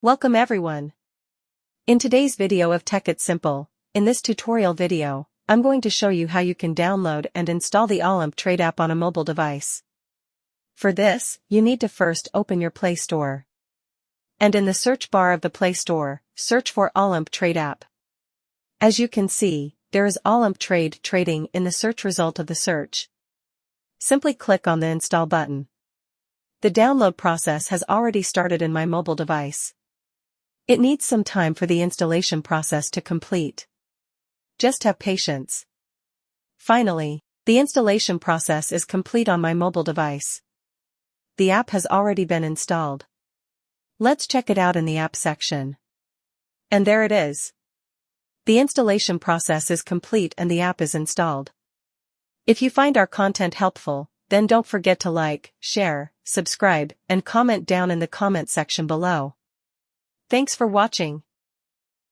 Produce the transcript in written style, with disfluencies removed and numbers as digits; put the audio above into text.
Welcome everyone. In today's video of Tech It's Simple, in this tutorial video, I'm going to show you how you can download and install the Olymp Trade app on a mobile device. For this, you need to first open your Play Store. And in the search bar of the Play Store, search for Olymp Trade app. As you can see, there is Olymp Trading in the search result of the search. Simply click on the install button. The download process has already started in my mobile device. It needs some time for the installation process to complete. Just have patience. Finally, the installation process is complete on my mobile device. The app has already been installed. Let's check it out in the app section. And there it is. The installation process is complete and the app is installed. If you find our content helpful, then don't forget to like, share, subscribe, and comment down in the comment section below. Thanks for watching.